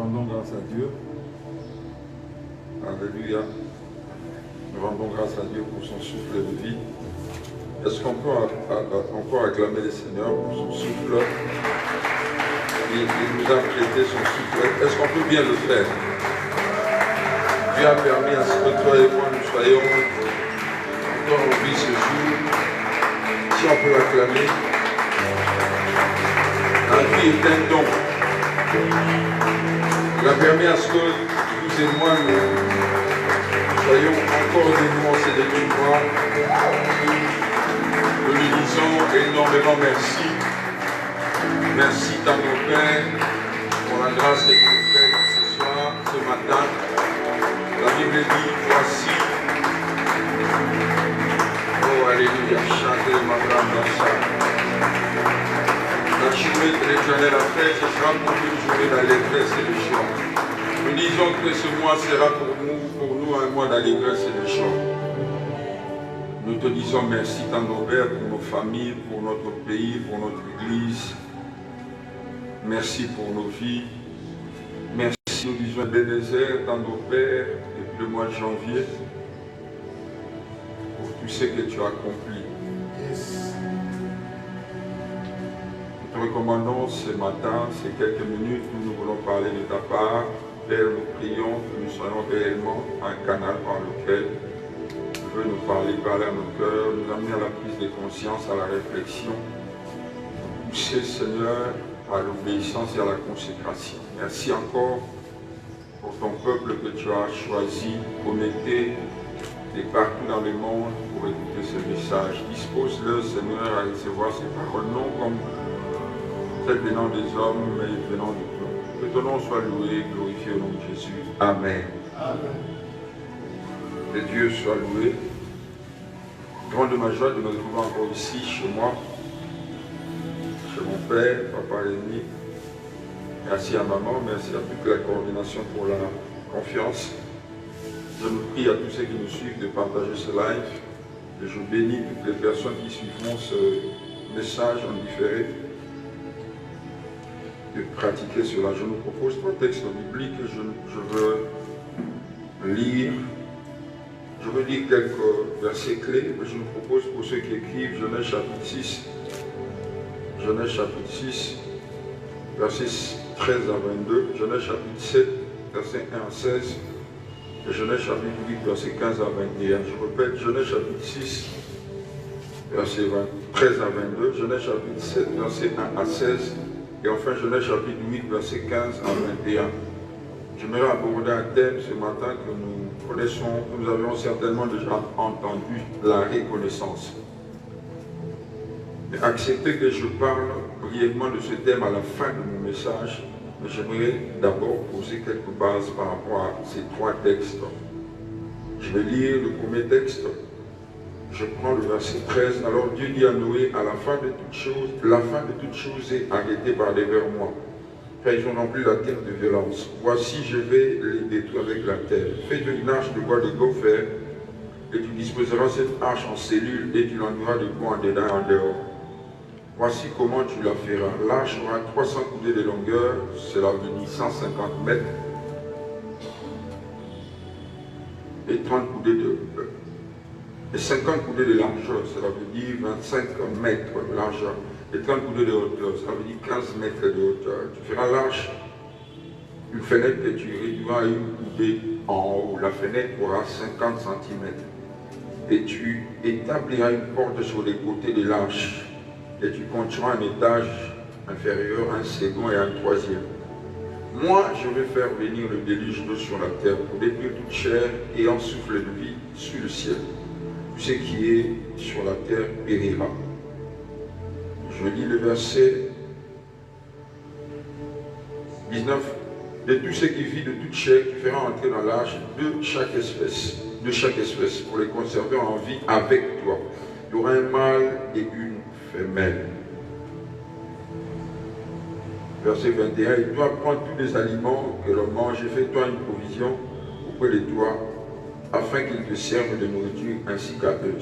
rendons grâce à Dieu. Alléluia. Nous rendons grâce à Dieu pour son souffle de vie. Est-ce qu'on peut encore acclamer le Seigneur pour son souffle? Il nous a prêté son souffle. Est-ce qu'on peut bien le faire? Dieu a permis à ce que toi et moi nous soyons encore en vie ce jour. Si on peut l'acclamer, la vie est un don. Il a permis à ce que vous et moi nous soyons encore des nuancés de mémoire. Nous lui disons énormément merci. Merci dans nos Pères pour la grâce que tu nous fais ce soir, ce matin. La Bible dit, voici. Oh, alléluia, chantez ma grande dans ça. La journée que l'Éternel a fait, ce sera pour une journée d'allégresse et de joie. Nous disons que ce mois sera pour nous un mois d'allégresse et de joie. Nous te disons merci, tendre Père, pour nos familles, pour notre pays, pour notre Église. Merci pour nos vies. Merci, nous disons Ebenezer, tendre Père, depuis le mois de janvier, pour tout ce que tu as accompli. Yes. Nous te recommandons ce matin, ces quelques minutes où nous voulons parler de ta part. Père, nous prions que nous soyons réellement un canal par lequel tu veux nous parler à nos cœurs, nous amener à la prise de conscience, à la réflexion, nous pousser, Seigneur, à l'obéissance et à la consécration. Merci encore pour ton peuple que tu as choisi, connecté et partout dans le monde pour écouter ce message. Dispose-le, Seigneur, à recevoir ces paroles, non comme celles venant des hommes, mais venant de toi. Que ton nom soit loué, glorifié au nom de Jésus. Amen. Amen. Que Dieu soit loué. Grande de ma joie de me retrouver encore ici, chez moi, chez mon père, papa Rémi. Merci à maman, merci à toute la coordination pour la confiance. Je nous prie à tous ceux qui nous suivent de partager ce live. Et je bénis toutes les personnes qui suivront ce message en différé, de pratiquer cela. Je nous propose 3 textes bibliques que je veux lire. Je veux lire quelques versets clés, mais je vous propose pour ceux qui écrivent Genèse chapitre 6, Genèse chapitre 6, versets 13 à 22, Genèse chapitre 7, versets 1 à 16, et Genèse chapitre 8, versets 15 à 21. Je répète, Genèse chapitre 6, versets 13 à 22, Genèse chapitre 7, versets 1 à 16, et enfin Genèse chapitre 8, versets 15 à 21. J'aimerais aborder un thème ce matin que nous connaissons, que nous avions certainement déjà entendu, la reconnaissance. Mais acceptez que je parle brièvement de ce thème à la fin de mon message, mais j'aimerais d'abord poser quelques bases par rapport à ces 3 textes. Je vais lire le premier texte. Je prends le verset 13. Alors Dieu dit à Noé, à la fin de toutes choses, la fin de toutes choses est arrêtée par devers moi. Car ils ont non plus la terre de violence. Voici, je vais les détruire avec la terre. Fais une arche de bois de gopher, et tu disposeras cette arche en cellules, et tu l'ennuieras de bois en dedans et en dehors. Voici comment tu la feras. L'arche aura 300 coudées de longueur, cela veut dire 150 mètres, et 30 coudées et 50 coudées de largeur, cela veut dire 25 mètres de largeur. Et 30 coudées de hauteur, ça veut dire 15 mètres de hauteur. Tu feras l'arche, une fenêtre que tu réduiras à une coudée en haut. La fenêtre aura 50 cm. Et tu établiras une porte sur les côtés de l'arche. Et tu construiras un étage inférieur, un second et un troisième. Moi, je vais faire venir le déluge d'eau sur la terre pour détruire toute chair et en souffle de vie sur le ciel. Tout ce qui est sur la terre périra. Je lis le verset 19. De tout ce qui vit de toute chair, tu feras entrer dans l'arche de chaque espèce, pour les conserver en vie avec toi. Il y aura un mâle et une femelle. Verset 21. Et toi, prends tous les aliments que l'on mange et fais-toi une provision auprès de toi, afin qu'ils te servent de nourriture ainsi qu'à eux.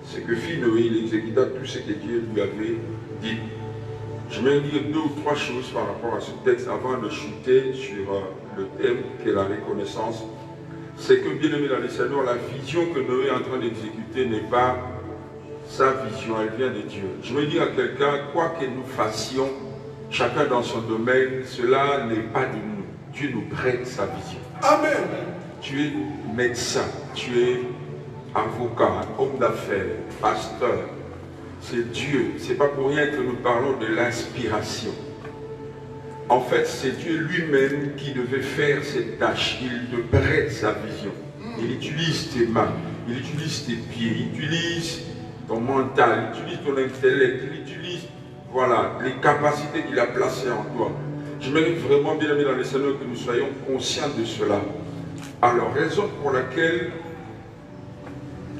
Ce que fit Noé, il exécuta tout ce que Dieu lui avait dit. J'aimerais dire 2 ou 3 choses par rapport à ce texte avant de chuter sur le thème qui est la reconnaissance. C'est que, bien aimé dans le Seigneur, la vision que Noé est en train d'exécuter n'est pas sa vision, elle vient de Dieu. Je veux dire à quelqu'un, quoi que nous fassions, chacun dans son domaine, cela n'est pas de nous. Dieu nous prête sa vision. Amen. Tu es médecin, tu es avocat, homme d'affaires, pasteur. C'est Dieu. Ce n'est pas pour rien que nous parlons de l'inspiration. En fait, c'est Dieu lui-même qui devait faire cette tâche. Il te prête sa vision. Il utilise tes mains, il utilise tes pieds, il utilise ton mental, il utilise ton intellect, il utilise, voilà, les capacités qu'il a placées en toi. Je mérite vraiment, bien aimé dans le Seigneur, que nous soyons conscients de cela. Alors, raison pour laquelle,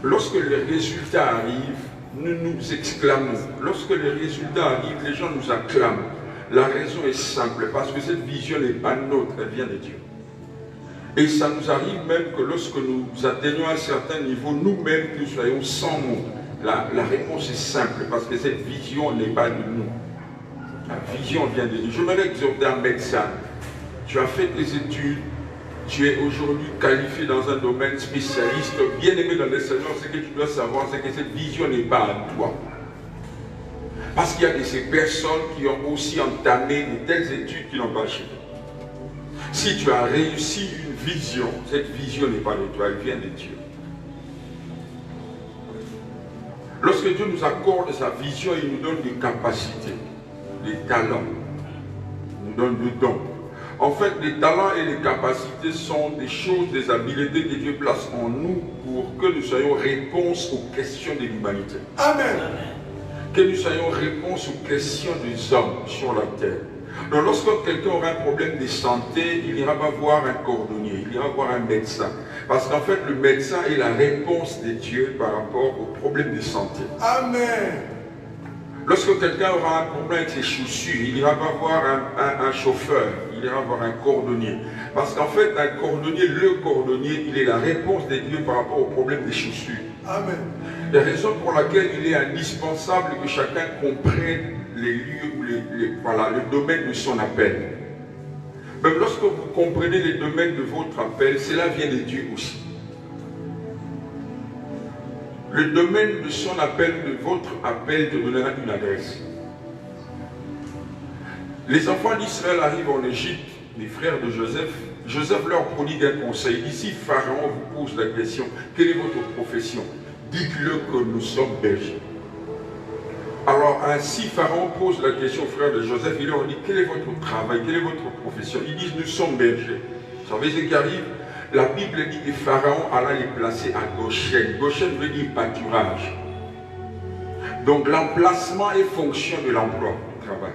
lorsque les résultats arrivent, nous nous exclamons. Lorsque les résultats arrivent, les gens nous acclament. La raison est simple, parce que cette vision n'est pas nôtre, elle vient de Dieu. Et ça nous arrive même que lorsque nous atteignons un certain niveau, nous-mêmes, nous soyons sans mots. La réponse est simple, parce que cette vision n'est pas de nous. La vision vient de Dieu. Je m'aimerais exhorter un médecin. Tu as fait tes études, tu es aujourd'hui qualifié dans un domaine spécialiste, bien aimé dans le Seigneur. Ce que tu dois savoir, c'est que cette vision n'est pas à toi. Parce qu'il y a de ces personnes qui ont aussi entamé de telles études qui n'ont pas achevé. Si tu as réussi une vision, cette vision n'est pas de toi, elle vient de Dieu. Lorsque Dieu nous accorde sa vision, il nous donne des capacités, des talents, il nous donne des dons. En fait, les talents et les capacités sont des choses, des habiletés que Dieu place en nous pour que nous soyons réponse aux questions de l'humanité. Amen. Que nous soyons réponse aux questions des hommes sur la terre. Donc lorsque quelqu'un aura un problème de santé, il ira pas voir un cordonnier, il ira voir un médecin. Parce qu'en fait, le médecin est la réponse de Dieu par rapport aux problèmes de santé. Amen. Lorsque quelqu'un aura un problème avec ses chaussures, il ira pas voir un chauffeur, il ira voir un cordonnier. Parce qu'en fait, un cordonnier, le cordonnier, il est la réponse de Dieu par rapport au problème des chaussures. Amen. La raison pour laquelle il est indispensable que chacun comprenne les lieux ou le domaine de son appel. Même lorsque vous comprenez les domaines de votre appel, cela vient de Dieu aussi. Le domaine de son appel, de votre appel, te donnera une adresse. Les enfants d'Israël arrivent en Égypte, les frères de Joseph. Joseph leur prodigue un conseil. Ici, Pharaon vous pose la question, quelle est votre profession? Dites-le que nous sommes bergers. Alors ainsi, Pharaon pose la question aux frères de Joseph, il leur dit, quel est votre travail, quelle est votre profession? Ils disent, nous sommes bergers. Vous savez ce qui arrive? La Bible dit que Pharaon alla les placer à Goshen. Goshen veut dire pâturage. Donc l'emplacement est fonction de l'emploi du travail.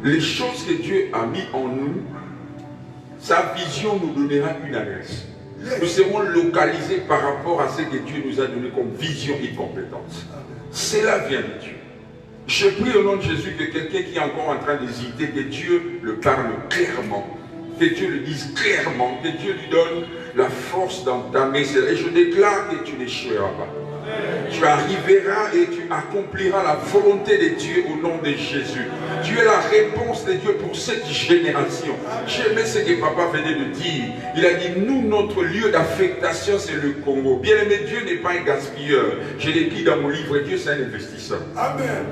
Les choses que Dieu a mis en nous, sa vision nous donnera une adresse. Nous serons localisés par rapport à ce que Dieu nous a donné comme vision et compétence. Cela vient de Dieu. Je prie au nom de Jésus que quelqu'un qui est encore en train d'hésiter, que Dieu le parle clairement, que Dieu le dise clairement, que Dieu lui donne la force d'entamer cela. Et je déclare que tu n'échoueras pas. Tu arriveras et tu accompliras la volonté de Dieu au nom de Jésus. Tu es la réponse de Dieu pour cette génération. J'aimais ce que papa venait de dire. Il a dit, nous, notre lieu d'affectation, c'est le Congo. Bien aimé, Dieu n'est pas un gaspilleur. Je l'ai dit dans mon livre, Dieu c'est un investisseur. Amen.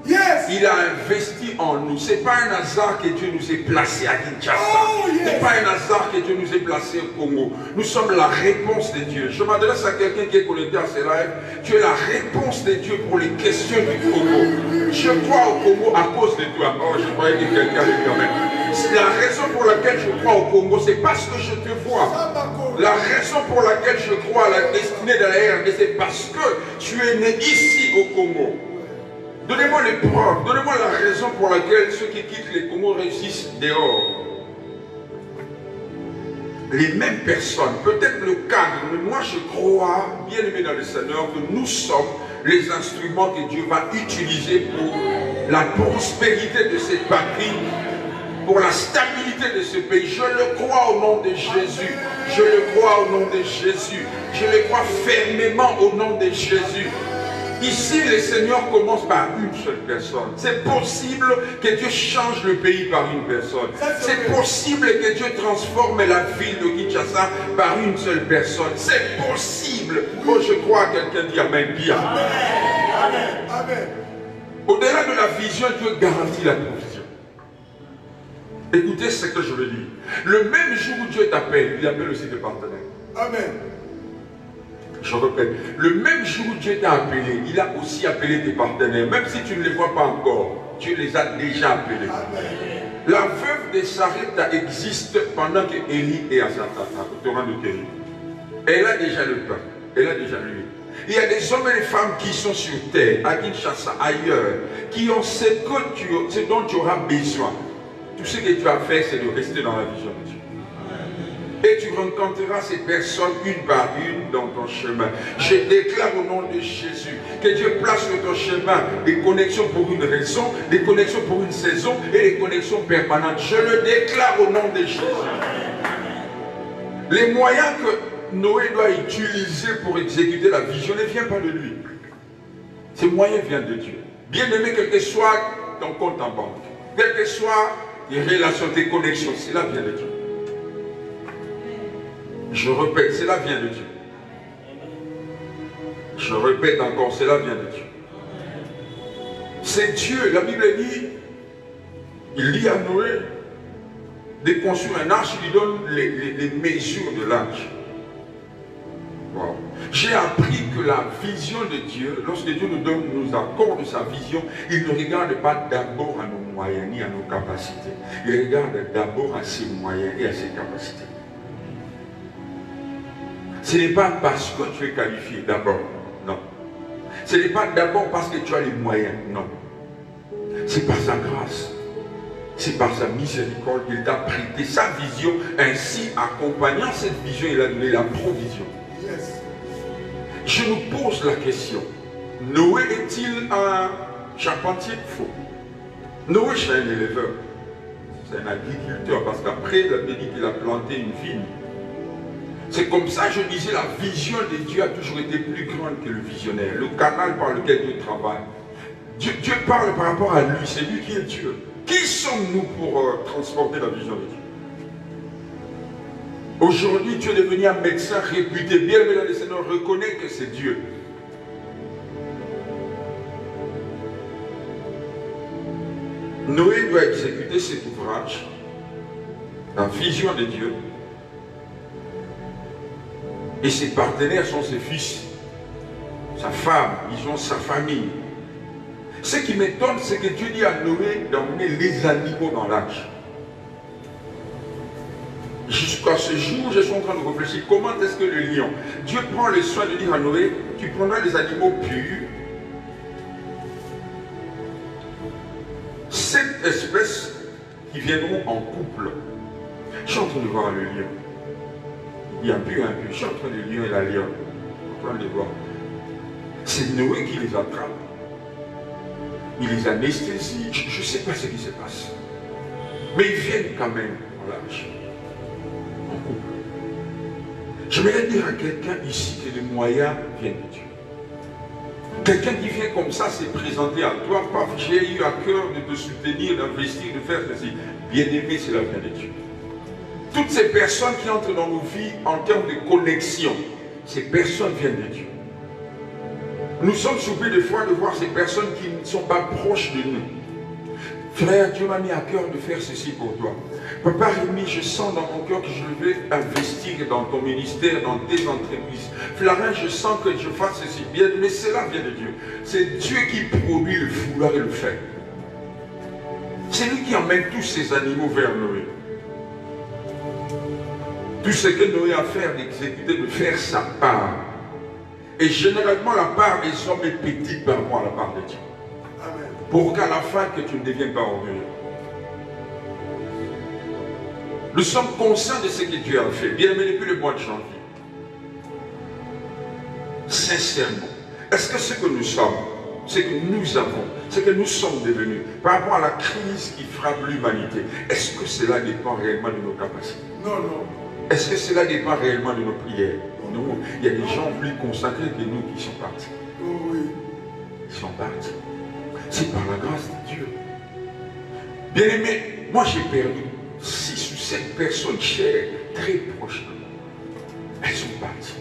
Yes. Il a investi en nous. Ce n'est pas un hasard que Dieu nous ait placés à Kinshasa. Oh, yes. Ce n'est pas un hasard que Dieu nous ait placés au Congo. Nous sommes la réponse de Dieu. Je m'adresse à quelqu'un qui est connecté à ce live. Tu es la réponse de Dieu pour les questions du Congo. Je crois au Congo à cause de toi. Oh, je croyais que quelqu'un le quand même. La raison pour laquelle je crois au Congo, c'est parce que je te vois. La raison pour laquelle je crois à la destinée de la RD, c'est parce que tu es né ici au Congo. Donnez-moi les preuves, donnez-moi la raison pour laquelle ceux qui quittent les Congo réussissent dehors. Les mêmes personnes, peut-être le cadre, mais moi je crois, bien aimé dans le Seigneur, que nous sommes les instruments que Dieu va utiliser pour la prospérité de cette patrie, pour la stabilité de ce pays. Je le crois au nom de Jésus. Je le crois au nom de Jésus. Je le crois fermement au nom de Jésus. Ici, le Seigneur commence par une seule personne. C'est possible que Dieu change le pays par une personne. C'est possible que Dieu transforme la ville de Kinshasa par une seule personne. C'est possible. Oh, je crois que quelqu'un dit Amen bien. Amen. Amen. Au-delà de la vision, Dieu garantit la provision. Écoutez ce que je veux dire. Le même jour où Dieu t'appelle, il appelle aussi tes partenaires. Amen. Je répète, le même jour où Dieu t'a appelé, il a aussi appelé tes partenaires. Même si tu ne les vois pas encore, Dieu les a déjà appelés. Amen. La veuve de Sarepta existe pendant que Élie est à au torrent de Kéry. Elle a déjà le pain, elle a déjà l'huile. Il y a des hommes et des femmes qui sont sur terre, à Kinshasa, ailleurs, qui ont ce dont tu auras besoin. Tout ce que tu as fait, c'est de rester dans la vision de Dieu. Et tu rencontreras ces personnes une par une dans ton chemin. Je déclare au nom de Jésus que Dieu place sur ton chemin des connexions pour une raison, des connexions pour une saison et des connexions permanentes. Je le déclare au nom de Jésus. Les moyens que Noé doit utiliser pour exécuter la vision ne viennent pas de lui. Ces moyens viennent de Dieu. Bien-aimé, quel que soit ton compte en banque, quelles que soient tes relations, tes connexions, cela vient de Dieu. Je répète, cela vient de Dieu. Je répète encore, cela vient de Dieu. C'est Dieu, la Bible dit, il dit à Noé de construire un arche, il lui donne les mesures de l'arche. Wow. J'ai appris que la vision de Dieu, lorsque Dieu nous accorde sa vision, il ne regarde pas d'abord à nos moyens ni à nos capacités. Il regarde d'abord à ses moyens et à ses capacités. Ce n'est pas parce que tu es qualifié d'abord, non. Ce n'est pas d'abord parce que tu as les moyens, non. C'est par sa grâce, c'est par sa miséricorde qu'il t'a prêté sa vision, ainsi accompagnant cette vision, il a donné la provision. Yes. Je nous pose la question, Noé est-il un charpentier? Faux. Noé c'est un éleveur, c'est un agriculteur, parce qu'après il a dit qu'il a planté une vigne. C'est comme ça, je disais, la vision de Dieu a toujours été plus grande que le visionnaire, le canal par lequel Dieu travaille. Dieu parle par rapport à lui, c'est lui qui est Dieu. Qui sommes-nous pour transporter la vision de Dieu? Aujourd'hui, tu es devenu un médecin réputé, bien aimé dans le Seigneur, reconnais que c'est Dieu. Noé doit exécuter cet ouvrage, la vision de Dieu. Et ses partenaires sont ses fils, sa femme, ils ont sa famille. Ce qui m'étonne, c'est que Dieu dit à Noé d'emmener les animaux dans l'arche. Jusqu'à ce jour, je suis en train de réfléchir, comment est-ce que le lion, Dieu prend le soin de dire à Noé, tu prendras des animaux purs, 7 espèces qui viendront en couple. Je suis en train de voir le lion. Il y a un pur, je suis en train de lire la lion, en train de les voir. C'est Noé qui les attrape. Il les anesthésie. Je ne sais pas ce qui se passe. Mais ils viennent quand même en l'arche, en couple. J'aimerais dire à quelqu'un ici que les moyens viennent de Dieu. Quelqu'un qui vient comme ça s'est présenté à toi, paf, j'ai eu à cœur de te soutenir, d'investir, de faire ceci. Bien-aimé, cela vient de Dieu. Toutes ces personnes qui entrent dans nos vies en termes de connexion, ces personnes viennent de Dieu. Nous sommes surpris des fois de voir ces personnes qui ne sont pas proches de nous. Frère, Dieu m'a mis à cœur de faire ceci pour toi. Papa Rémi, je sens dans mon cœur que je vais investir dans ton ministère, dans tes entreprises. Flarin, je sens que je fasse ceci bien, mais cela vient de Dieu. C'est Dieu qui produit le vouloir et le faire. C'est lui qui emmène tous ces animaux vers Noé. Tout ce que Noé a à faire, d'exécuter, de faire sa part. Et généralement, la part des hommes est petite par rapport à la part de Dieu. Amen. Pour qu'à la fin, que tu ne deviennes pas orgueilleux. Nous sommes conscients de ce que Dieu a fait. Bien aimé, depuis le mois de janvier. Sincèrement, est-ce que ce que nous sommes, ce que nous avons, ce que nous sommes devenus, par rapport à la crise qui frappe l'humanité, est-ce que cela dépend réellement de nos capacités? Non, non. Est-ce que cela dépend réellement de nos prières? Non, il y a des gens plus consacrés que nous qui sont partis. Oh oui. ils sont partis. C'est par la grâce de Dieu. Bien aimé, moi j'ai perdu 6 ou 7 personnes chères, très proches de moi. Elles sont parties.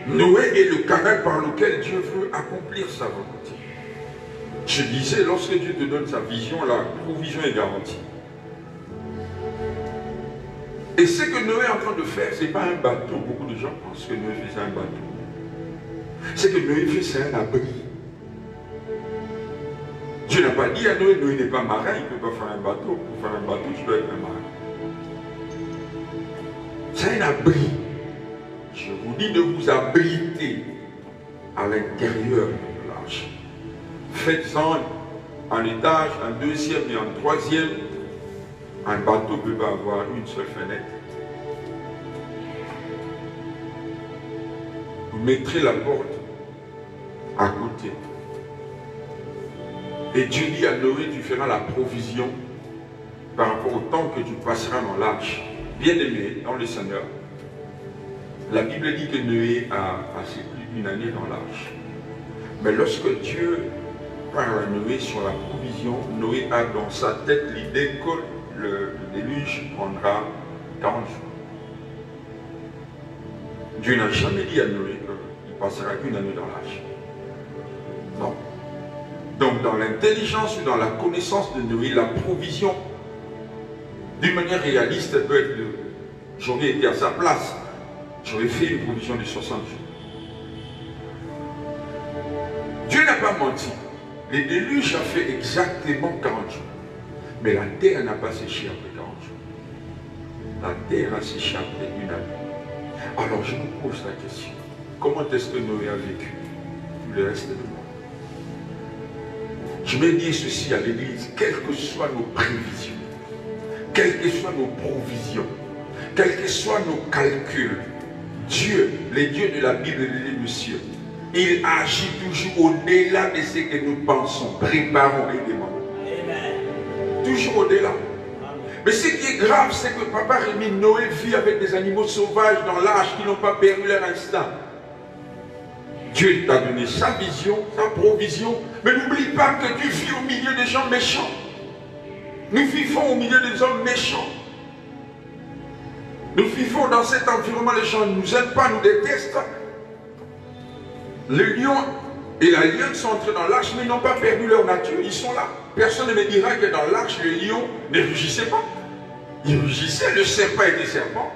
Noé est le canal par lequel Dieu veut accomplir sa volonté. Je disais, lorsque Dieu te donne sa vision, la provision est garantie. Et ce que Noé est en train de faire, ce n'est pas un bateau. Beaucoup de gens pensent que Noé faisait un bateau. Ce que Noé fait, c'est un abri. Dieu n'a pas dit à Noé, Noé n'est pas marin, il ne peut pas faire un bateau. Pour faire un bateau, tu dois être un marin. C'est un abri. Je vous dis de vous abriter à l'intérieur de l'arche. Faites-en un étage, un deuxième et un troisième. Un bateau ne peut pas avoir une seule fenêtre. Vous mettrez la porte à côté. Et Dieu dit à Noé, tu feras la provision par rapport au temps que tu passeras dans l'arche. Bien-aimé dans le Seigneur, la Bible dit que Noé a passé plus d'1 année dans l'arche. Mais lorsque Dieu parle à Noé sur la provision, Noé a dans sa tête l'idée que le déluge prendra 40 jours. Dieu n'a jamais dit à Noé qu'il passera 1 année dans l'arche. Non. Donc dans l'intelligence ou dans la connaissance de Noé, la provision, d'une manière réaliste, elle peut être j'aurais été à sa place, j'aurais fait une provision de 60 jours. Dieu n'a pas menti. Le déluge a fait exactement 40 jours. Mais la terre n'a pas séché après 40 jours. La terre a séché après 1 année. Alors je vous pose la question. Comment est-ce que Noé a vécu tout le reste de moi? Je vais dire ceci à l'église, quelles que soient nos prévisions, quelles que soient nos provisions, quels que soient nos calculs, Dieu, les dieux de la Bible et des cieux, il agit toujours au-delà de ce que nous pensons, préparons et demandons. Toujours au-delà. Mais ce qui est grave, c'est que Papa Rémi, Noé vit avec des animaux sauvages dans l'arche qui n'ont pas perdu leur instinct. Dieu t'a donné sa vision, sa provision, mais n'oublie pas que tu vis au milieu des gens méchants. Nous vivons au milieu des hommes méchants. Nous vivons dans cet environnement, les gens ne nous aiment pas, nous détestent. Le lion et la lionne sont entrés dans l'arche, mais ils n'ont pas perdu leur nature, ils sont là. Personne ne me dira que dans l'arche, le lion ne rugissait pas. Il rugissait, le serpent était serpent.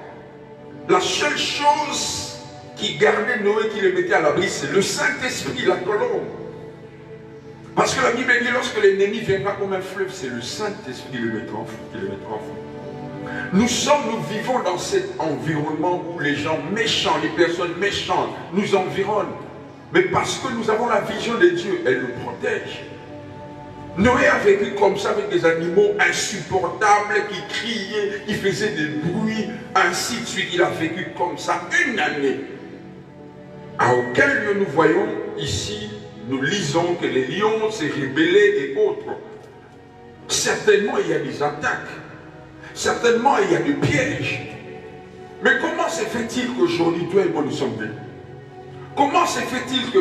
La seule chose qui gardait Noé, qui le mettait à l'abri, c'est le Saint-Esprit, la colombe. Parce que la Bible dit, lorsque l'ennemi viendra comme un fleuve, c'est le Saint-Esprit qui le mettra en feu. Nous vivons dans cet environnement où les gens méchants, les personnes méchantes nous environnent. Mais parce que nous avons la vision de Dieu, elle nous protège. Noé a vécu comme ça avec des animaux insupportables qui criaient, qui faisaient des bruits, ainsi de suite. Il a vécu comme ça 1 année. À aucun lieu nous voyons ici, nous lisons que les lions s'est rébellés et autres. Certainement il y a des attaques. Certainement il y a des pièges. Mais comment se fait-il qu'aujourd'hui toi et moi nous sommes venus? Comment se fait-il que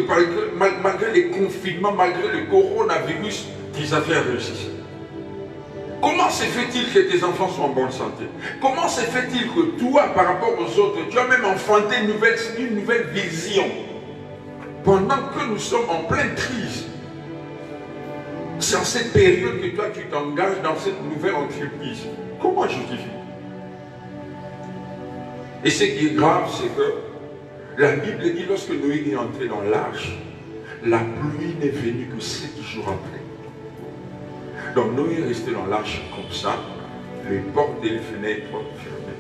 malgré les confinements, malgré le coronavirus, tes affaires réussissent? Comment se fait-il que tes enfants sont en bonne santé? Comment se fait-il que toi, par rapport aux autres, tu as même enfanté une nouvelle vision pendant que nous sommes en pleine crise? C'est en cette période que toi, tu t'engages dans cette nouvelle entreprise. Comment justifier? Et ce qui est grave, c'est que la Bible dit, lorsque Noé est entré dans l'arche, la pluie n'est venue que 7 jours après. Donc Noé est resté dans l'arche comme ça, les portes et les fenêtres fermées.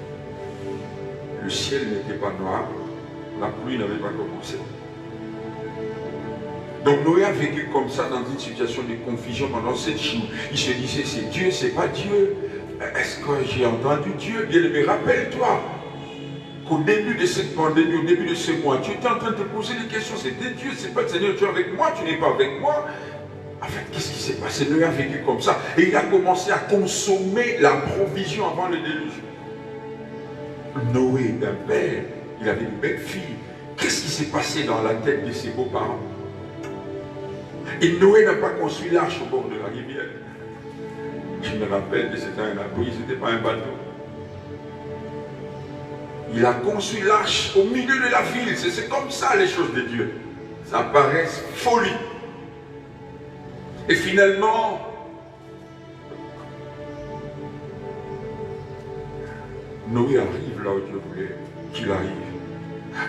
Le ciel n'était pas noir, la pluie n'avait pas commencé. Donc Noé a vécu comme ça dans une situation de confusion pendant 7 jours. Il se disait, c'est Dieu, c'est pas Dieu. Est-ce que j'ai entendu Dieu? Bien aimé, rappelle-toi qu'au début de cette pandémie, au début de ce mois, tu étais en train de te poser des questions. C'était Dieu, c'est pas le Seigneur, tu es avec moi, tu n'es pas avec moi. En fait, qu'est-ce qui s'est passé? Noé a vécu comme ça. Et il a commencé à consommer la provision avant le déluge. Noé, d'un père, il avait une belle fille Qu'est-ce qui s'est passé dans la tête de ses beaux-parents? Et Noé n'a pas construit l'arche au bord de la rivière. Je me rappelle que c'était un abri, ce n'était pas un bateau. Il a construit l'arche au milieu de la ville. C'est comme ça les choses de Dieu. Ça paraît folie. Et finalement, Noé arrive là où Dieu voulait qu'il arrive.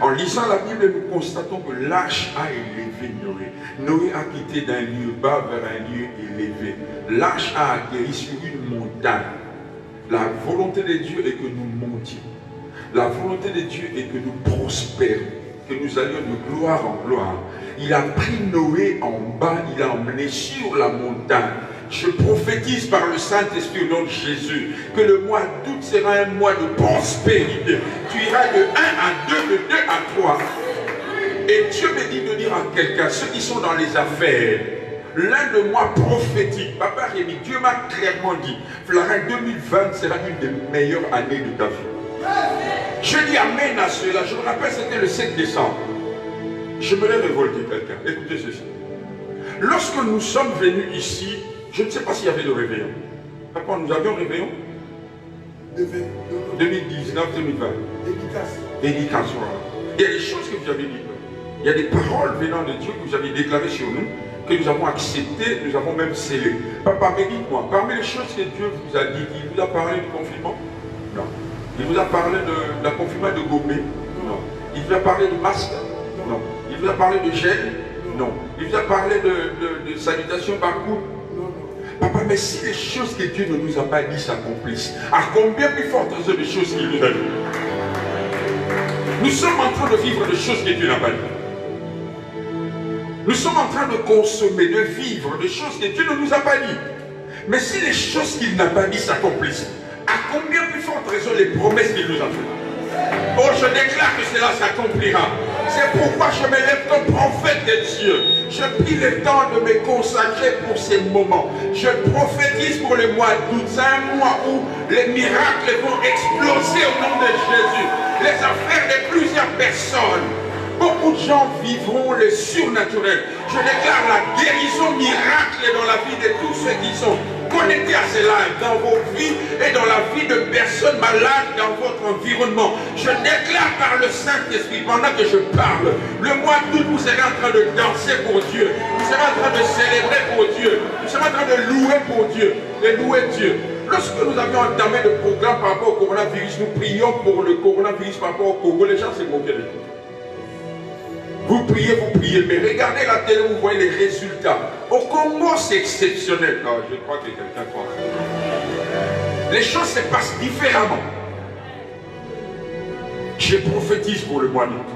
En lisant la Bible, nous constatons que l'arche a élevé Noé. Noé a quitté d'un lieu bas vers un lieu élevé. L'arche a atterri sur une montagne. La volonté de Dieu est que nous montions. La volonté de Dieu est que nous prospérions, que nous allions de gloire en gloire. Il a pris Noé en bas, il l'a emmené sur la montagne. Je prophétise par le Saint-Esprit au nom de Jésus que le mois d'août sera un mois de prospérité. Tu iras de 1 à 2, de 2 à 3. Et Dieu me dit de dire à quelqu'un, ceux qui sont dans les affaires, l'un de moi prophétique, Papa Rémi, Dieu m'a clairement dit, Florin 2020 sera une des meilleures années de ta vie. Je dis amen à cela. Je me rappelle, c'était le 7 décembre. Je me l'ai révolté quelqu'un. Écoutez ceci. Lorsque nous sommes venus ici, je ne sais pas s'il y avait le réveillon. Papa, nous avions réveillon 2019, 2020. Dédicace. Il y a des choses que vous avez dites. Il y a des paroles venant de Dieu que vous avez déclarées sur nous, que nous avons acceptées, nous avons même scellées. Papa, mais dites-moi, parmi les choses que Dieu vous a dites, il vous a parlé du confinement? Non. Il vous a parlé de la confinement de Gomé? Non. Il vous a parlé de masque? Non. Il vous a parlé de gel? Non. Il vous a parlé de salutation par coup? Papa, mais si les choses que Dieu ne nous a pas dit s'accomplissent, à combien plus forte raison des choses qu'il nous a dit? Nous sommes en train de vivre des choses que Dieu n'a pas dit. Nous sommes en train de consommer, de vivre des choses que Dieu ne nous a pas dit. Mais si les choses qu'il n'a pas dit s'accomplissent, à combien plus forte raison les promesses qu'il nous a faites? Oh, je déclare que cela s'accomplira. C'est pourquoi je me lève comme prophète de Dieu. Je prie le temps de me consacrer pour ces moments. Je prophétise pour le mois d'août. C'est un mois où les miracles vont exploser au nom de Jésus. Les affaires de plusieurs personnes. Beaucoup de gens vivront le surnaturel. Je déclare la guérison miracle dans la vie de tous ceux qui sont connectés à cela dans vos vies et dans la vie de personnes malades dans votre environnement. Je déclare par le Saint-Esprit, pendant que je parle, le mois d'août, vous serez en train de danser pour Dieu. Vous serez en train de célébrer pour Dieu. Vous serez en train de louer pour Dieu. De louer Dieu. Lorsque nous avions entamé le programme par rapport au coronavirus, nous prions pour le coronavirus par rapport au Congo. Les gens se moquaient de nous. Vous priez, mais regardez la télé, vous voyez les résultats. Au Congo, c'est exceptionnel. Non, je crois que quelqu'un croit. Les choses se passent différemment. Je prophétise pour le mois d'août.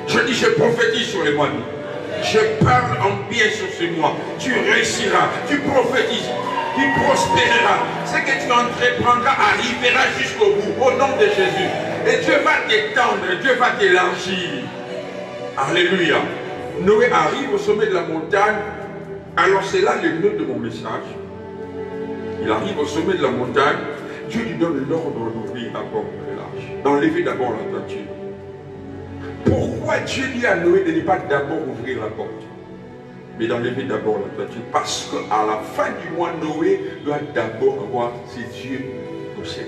Je dis, je prophétise sur le mois d'août. Je parle en bien sur ce mois. Tu réussiras, tu prophétises, tu prospéreras. Ce que tu entreprendras arrivera jusqu'au bout, au nom de Jésus. Et Dieu va t'étendre, Dieu va t'élargir. Alléluia. Noé arrive au sommet de la montagne. Alors c'est là le nœud de mon message. Il arrive au sommet de la montagne. Dieu lui donne l'ordre d'ouvrir d'abord l'arche, d'enlever d'abord la toiture. Pourquoi Dieu dit à Noé de ne pas d'abord ouvrir la porte, mais d'enlever d'abord la toiture? Parce qu'à la fin du mois, Noé doit d'abord avoir ses yeux au ciel.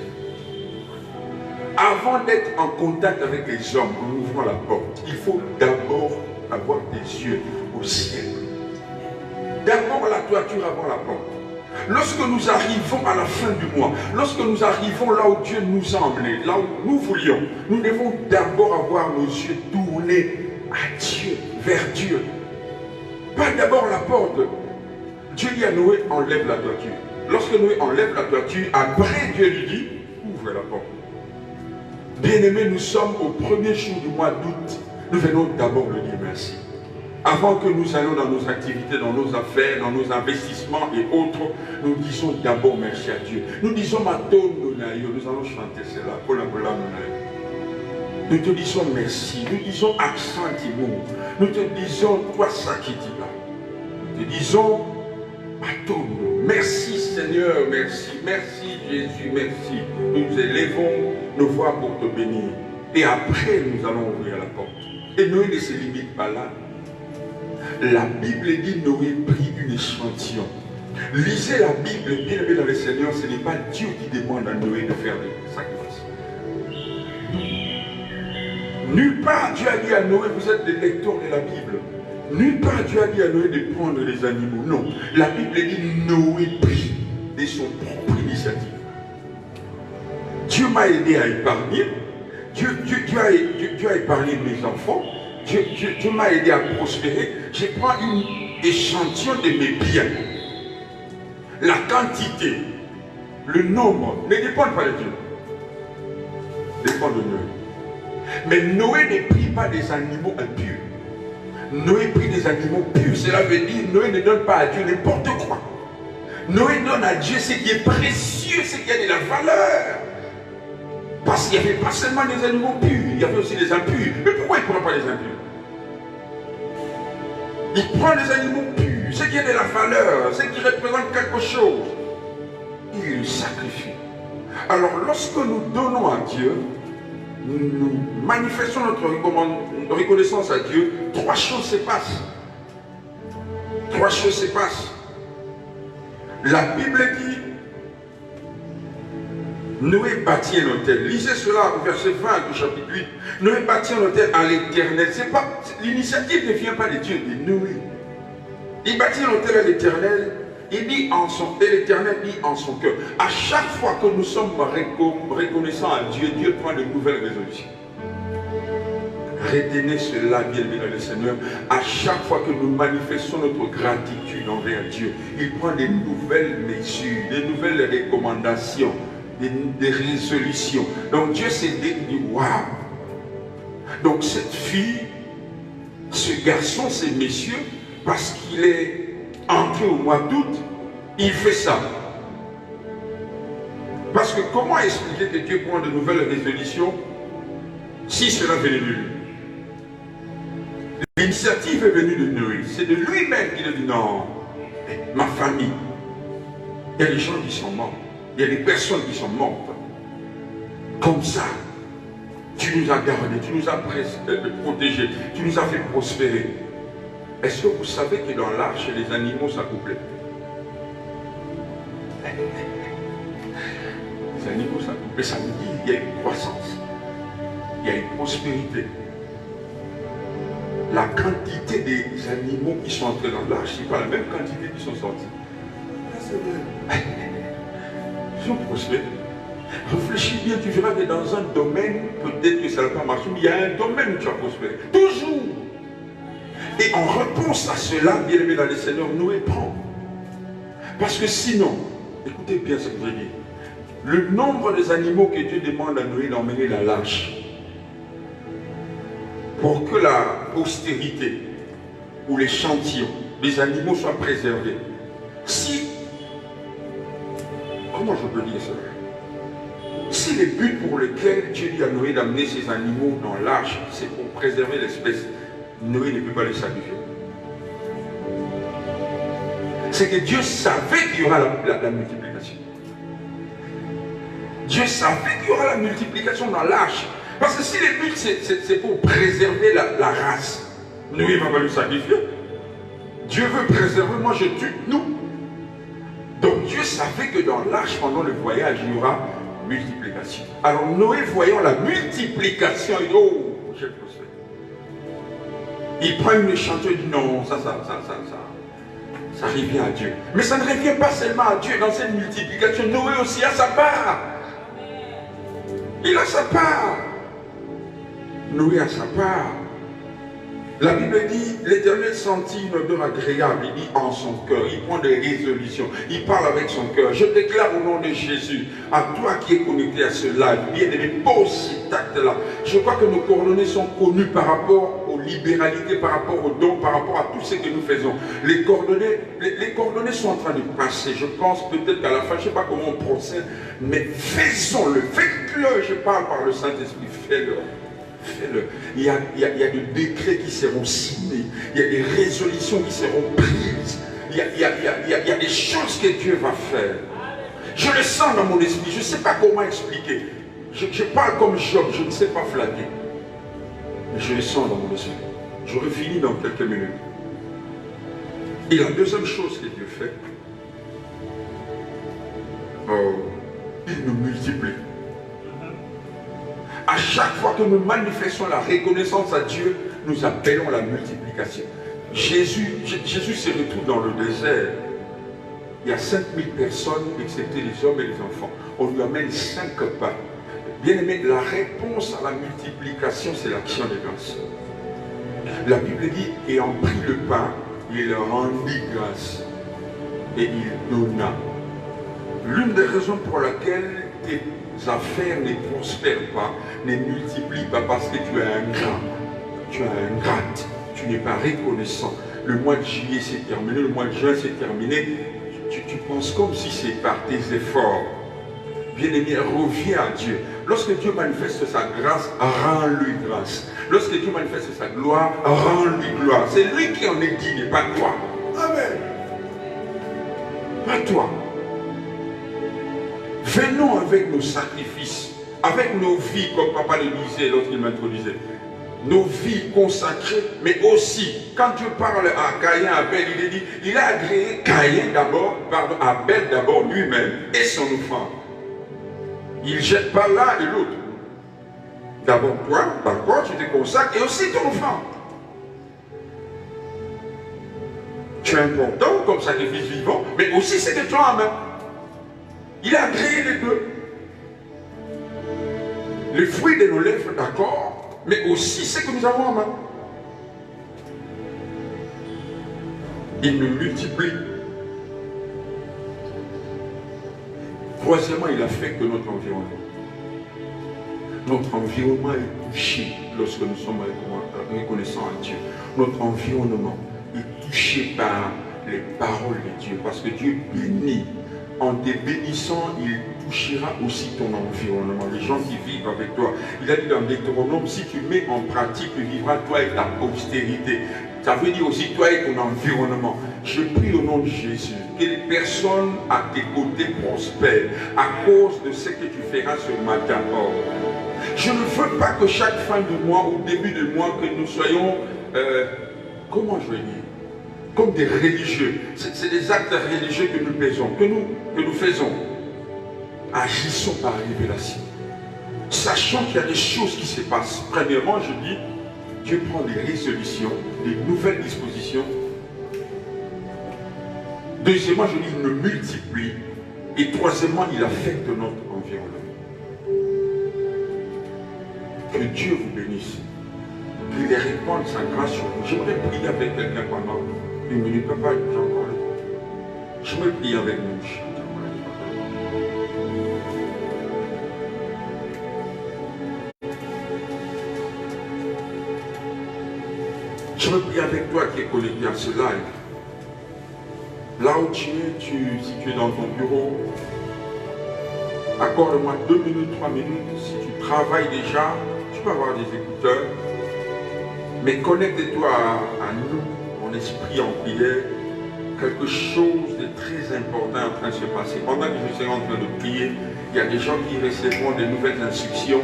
Avant d'être en contact avec les hommes, en ouvrant la porte, il faut d'abord avoir des yeux au ciel. D'abord la toiture avant la porte. Lorsque nous arrivons à la fin du mois, lorsque nous arrivons là où Dieu nous a emmenés, là où nous voulions, nous devons d'abord avoir nos yeux tournés à Dieu, vers Dieu. Pas d'abord la porte. Dieu dit à Noé, enlève la toiture. Lorsque Noé enlève la toiture, après Dieu lui dit, ouvre la porte. Bien-aimés, nous sommes au premier jour du mois d'août. Nous venons d'abord lui dire merci. Avant que nous allions dans nos activités, dans nos affaires, dans nos investissements et autres, nous disons d'abord merci à Dieu. Nous disons Maton Donayo, nous allons chanter cela. Nous te disons merci. Nous disons accent Timon. Nous te disons toi Sakitiba. Nous te disons Maton. Merci Seigneur, merci. Merci Jésus, merci. Nous nous élevons nos voix pour te bénir. Et après, nous allons ouvrir la porte. Et Noé ne se limite pas là. La Bible dit Noé prit une échantillon. Lisez la Bible, bien aimé dans le Seigneur, ce n'est pas Dieu qui demande à Noé de faire des sacrifices. Nulle part Dieu a dit à Noé, vous êtes des lecteurs de la Bible. Nulle part Dieu a dit à Noé de prendre des animaux. Non, la Bible dit Noé prit de son propre initiative. Dieu m'a aidé à épargner. Dieu a épargné mes enfants. Dieu m'a aidé à prospérer. Je prends une échantillon de mes biens. La quantité, le nombre ne dépendent pas de Dieu. Dépend de Noé. Mais Noé ne prit pas des animaux impurs. Noé prit des animaux purs. Cela veut dire Noé ne donne pas à Dieu n'importe quoi. Noé donne à Dieu ce qui est précieux, ce qui a de la valeur. Parce qu'il n'y avait pas seulement des animaux purs, il y avait aussi des impurs. Mais pourquoi il ne prend pas les impurs? Il prend des animaux purs, ce qui a de la valeur, ce qui représente quelque chose. Il le sacrifie. Alors lorsque nous donnons à Dieu, nous manifestons notre reconnaissance à Dieu, trois choses se passent. Trois choses se passent. La Bible dit, Noé bâtit un autel. Lisez cela au verset 20 du chapitre 8. Noé bâtit un autel à l'Éternel. L'initiative ne vient pas de Dieu, de Noé. Il bâtit un autel à l'Éternel. Il dit et l'Éternel dit en son cœur. À chaque fois que nous sommes reconnaissants à Dieu, Dieu prend de nouvelles résolutions. Retenez cela, bien-aimé dans le Seigneur. À chaque fois que nous manifestons notre gratitude envers Dieu, il prend de nouvelles mesures, de nouvelles recommandations, des résolutions. Donc Dieu s'est dit, waouh! Donc cette fille, ce garçon, ces messieurs, parce qu'il est entré au mois d'août, il fait ça. Parce que comment expliquer que Dieu prend de nouvelles résolutions si cela venait de lui? L'initiative est venue de Noé. C'est de lui-même qu'il a dit non, ma famille, il y a des gens qui sont morts. Il y a des personnes qui sont mortes. Comme ça, tu nous as gardés, tu nous as protégés, tu nous as fait prospérer. Est-ce que vous savez que dans l'arche, les animaux s'accouplaient? Les animaux s'accouplaient, ça veut dire qu'il y a une croissance, il y a une prospérité. La quantité des animaux qui sont entrés dans l'arche, ce n'est pas la même quantité qui sont sortis. C'est vrai. Ils ont prospéré. Réfléchis bien, tu verras que dans un domaine, peut-être que ça n'a pas marché, mais il y a un domaine où tu as prospéré. Toujours. Et en réponse à cela, bien aimé dans le Seigneur, Noé prend. Parce que sinon, écoutez bien ce que je dis, le nombre des animaux que Dieu demande à Noé d'emmener dans l'arche, pour que la postérité ou l'échantillon des animaux soient préservés. Si, comment je peux dire cela? Si le but pour lequel Dieu dit à Noé d'amener ces animaux dans l'arche, c'est pour préserver l'espèce, Noé ne peut pas les sacrifier. C'est que Dieu savait qu'il y aura la multiplication. Dieu savait qu'il y aura la multiplication dans l'arche. Parce que si le but c'est pour préserver la race, Noé ne va pas le sacrifier. Dieu veut préserver, moi je tue, nous. Donc Dieu savait que dans l'arche, pendant le voyage, il y aura multiplication. Alors Noé, voyant la multiplication, il dit, oh, j'ai prospéré. Il prend une échantillon, il dit, non, ça revient à Dieu. Mais ça ne revient pas seulement à Dieu dans cette multiplication. Noé aussi a sa part. Il a sa part. Noé a sa part. La Bible dit, l'Éternel sentit une odeur agréable, il dit en son cœur, il prend des résolutions, il parle avec son cœur. Je déclare au nom de Jésus, à toi qui es connecté à ce live, bien aimé, pose cet acte-là. Je crois que nos coordonnées sont connues par rapport aux libéralités, par rapport aux dons, par rapport à tout ce que nous faisons. Les coordonnées sont en train de passer. Je pense peut-être qu'à la fin, je ne sais pas comment on procède, mais faisons-le, faites-le, je parle par le Saint-Esprit, fais-le. Il y a des décrets qui seront signés, il y a des résolutions qui seront prises, il y a des choses que Dieu va faire. Je le sens dans mon esprit, je ne sais pas comment expliquer. Je parle comme Job, je ne sais pas flatter. Je le sens dans mon esprit. J'aurai fini dans quelques minutes. Et la deuxième chose que Dieu fait, il nous multiplie. À chaque fois que nous manifestons la reconnaissance à Dieu, nous appelons la multiplication. Jésus se retrouve dans le désert. Il y a 5000 personnes, excepté les hommes et les enfants. On lui amène 5 pains. Bien aimé, la réponse à la multiplication, c'est l'action de grâce. La Bible dit, ayant pris le pain, il rendit grâce. Et il donna. L'une des raisons pour laquelle tes affaires ne prospèrent pas, ne multiplient pas, parce que tu as un grain, tu as un gratte, tu n'es pas reconnaissant. Le mois de juillet s'est terminé, le mois de juin s'est terminé. Tu penses comme si c'est par tes efforts. Bien-aimé, reviens à Dieu. Lorsque Dieu manifeste sa grâce, rends-lui grâce. Lorsque Dieu manifeste sa gloire, rends-lui gloire. C'est lui qui en est digne, pas toi. Amen. Pas toi. Venons avec nos sacrifices, avec nos vies, comme papa le disait lorsqu'il m'introduisait. Nos vies consacrées, mais aussi, quand Dieu parle à Caïn, Abel, il dit, il a agréé Caïn d'abord, Abel d'abord lui-même et son offrande. Il ne jette pas l'un et l'autre. D'abord toi, d'accord, tu te consacres et aussi ton offrande. Tu es important comme sacrifice vivant, mais aussi c'est que tu as en main. Il a agréé les deux. Le fruit de nos lèvres, d'accord, mais aussi ce que nous avons en main. Il nous multiplie. Troisièmement, il affecte notre environnement. Notre environnement est touché lorsque nous sommes reconnaissants à Dieu. Notre environnement est touché par les paroles de Dieu, parce que Dieu bénit. En te bénissant, il touchera aussi ton environnement, les gens qui vivent avec toi. Il a dit dans Deutéronome, si tu mets en pratique, tu vivras toi et ta postérité. Ça veut dire aussi toi et ton environnement. Je prie au nom de Jésus que les personnes à tes côtés prospèrent à cause de ce que tu feras ce matin. Je ne veux pas que chaque fin de mois ou début de mois que nous soyons, comment je vais dire, comme des religieux. C'est des actes religieux que nous faisons. Agissons par révélation. Sachant qu'il y a des choses qui se passent. Premièrement, je dis, Dieu prend des résolutions, des nouvelles dispositions. Deuxièmement, je dis, il nous multiplie. Et troisièmement, il affecte notre environnement. Que Dieu vous bénisse. Qu'il répande sa grâce sur vous. J'aimerais prier avec quelqu'un pendant une minute. Papa, j'ai encore le temps. J'aimerais prier avec nous. Je veux prier avec toi qui es connecté à ce live. Là où tu es, si tu es dans ton bureau, accorde-moi 2 minutes, 3 minutes. Si tu travailles déjà, tu peux avoir des écouteurs. Mais connecte-toi à nous, mon esprit en prière. Quelque chose de très important est en train de se passer. Pendant que je suis en train de prier, il y a des gens qui recevront de nouvelles instructions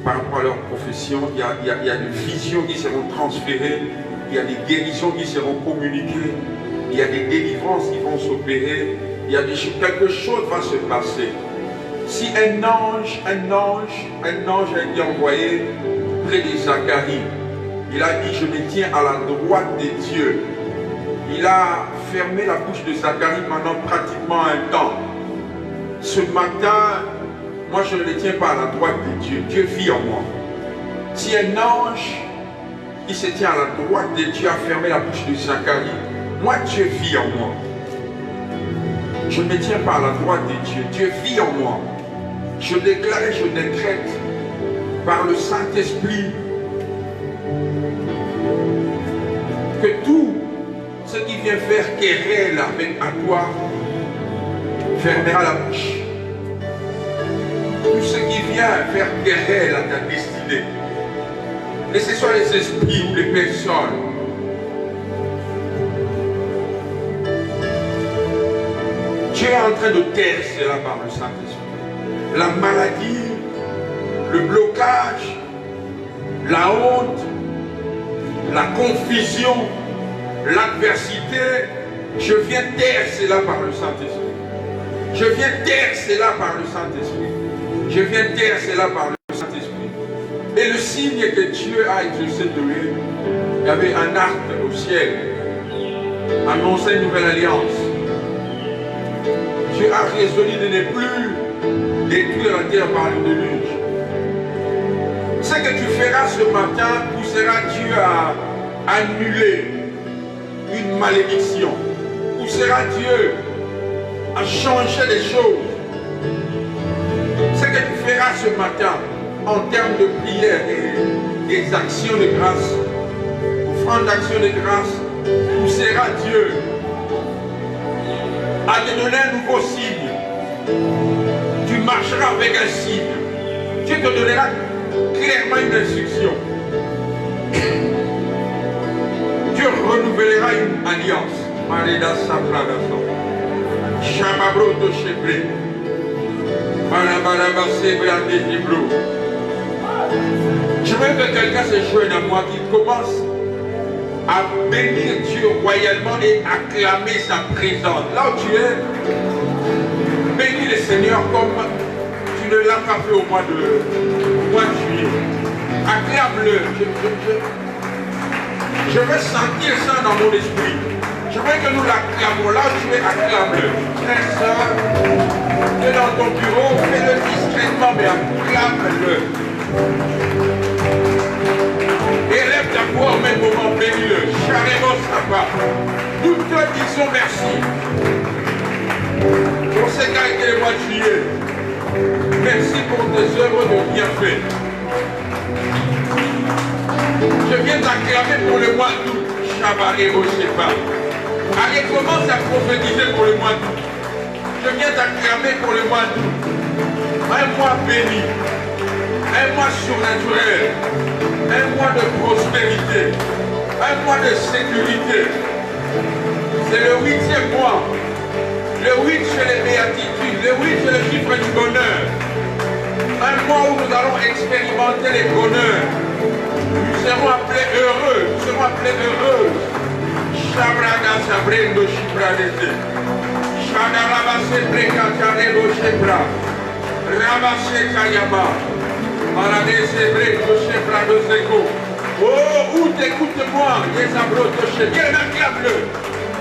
par rapport à leur profession. Il y a des visions qui seront transférées. Il y a des guérisons qui seront communiquées. Il y a des délivrances qui vont s'opérer. Quelque chose va se passer. Si un ange a été envoyé près de Zacharie, il a dit, je me tiens à la droite de Dieu. Il a fermé la bouche de Zacharie pendant pratiquement un temps. Ce matin, moi je ne me tiens pas à la droite de Dieu. Dieu vit en moi. Si un ange qui se tient à la droite de Dieu a fermé la bouche de Zacharie, moi Dieu vit en moi. Je ne me tiens pas à la droite de Dieu. Dieu vit en moi. Je déclare et je décrète par le Saint-Esprit que tout ce qui vient faire querelle avec à toi fermera la bouche. Tout ce qui vient faire querelle à ta destinée, que ce soit les esprits ou les personnes, Dieu est en train de taire cela par le Saint-Esprit. La maladie, le blocage, la honte, la confusion, l'adversité, je viens taire cela par le Saint-Esprit. Je viens taire cela par le Saint-Esprit. Je viens taire cela par le Saint-Esprit. Et le signe que Dieu a exaucé de lui, il y avait un arc au ciel, annonçait une nouvelle alliance. Dieu a résolu de ne plus détruire la terre par le déluge. Ce que tu feras ce matin poussera Dieu à annuler une malédiction. Poussera Dieu à changer les choses. Ce que tu feras ce matin en termes de prière et des actions de grâce, offrande d'action de grâce, poussera Dieu à te donner un nouveau signe. Tu marcheras avec un signe. Dieu te donnera clairement une instruction. Dieu renouvellera une alliance. Marida Sabradaso. Shababroto Shebre. Barabaraba Sebrande Dibro. Je veux que quelqu'un se joigne à moi qui commence à bénir Dieu royalement et acclamer sa présence. Là où tu es, bénis le Seigneur comme tu ne l'as pas fait au mois de juillet. Acclame-le. Je veux sentir ça dans mon esprit. Je veux que nous l'acclamons. Là où tu es, acclame-le. Frère, soeur, tu es dans ton bureau, fais-le discrètement, mais acclame-le. Élève ta voix au même moment, bénis-le. Charez-moi sa part. Nous te disons merci pour ce qu'a été le mois de juillet. Merci pour tes œuvres de bienfait. Je viens t'acclamer pour le mois d'août. Chabaré-o, je sais pas. Allez, commence à prophétiser pour le mois d'août. Je viens t'acclamer pour le mois d'août. Un mois béni. Un mois surnaturel. Un mois de prospérité. Un mois de sécurité. C'est le 8e mois. Le 8 c'est les béatitudes. Le 8 c'est le chiffre du bonheur. Un mois où nous allons expérimenter les bonheurs. Nous serons appelés heureux. Nous serons appelés heureuses. Shabrada Sabrendo Shibradete. Shadarabase Brekatarebo Shebra. Rabase Kayama. Maradese Brendo Shebrado Zeko. Oh, où t'écoute-moi, les abrotos Shebra. Viens, acclame-le.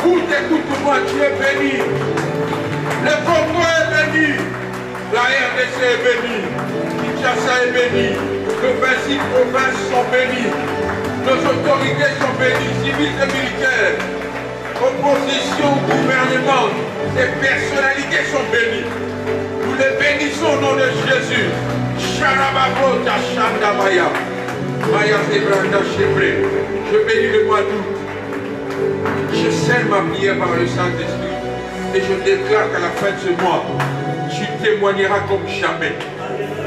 Où t'écoute-moi, tu es béni. Le Congo est béni. La RDC est bénie. Kinshasa est béni. Nos 26 provinces sont bénies. Nos autorités sont bénies, civiles et militaires. Opposition, gouvernement, les personnalités sont bénies. Nous les bénissons au nom de Jésus. Sharababota Shandamaya. Maya Zebranda Shebre. Je bénis le mois d'août. Je scelle ma prière par le Saint-Esprit. Et je déclare qu'à la fin de ce mois, tu témoigneras comme jamais.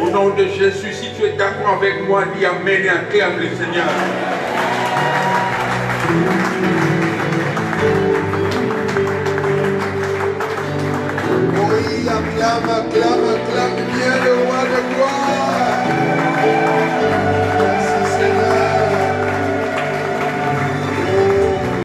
Au nom de Jésus, si tu es d'accord avec moi, dis Amen et acclame le Seigneur. Oui, acclame bien le roi de gloire.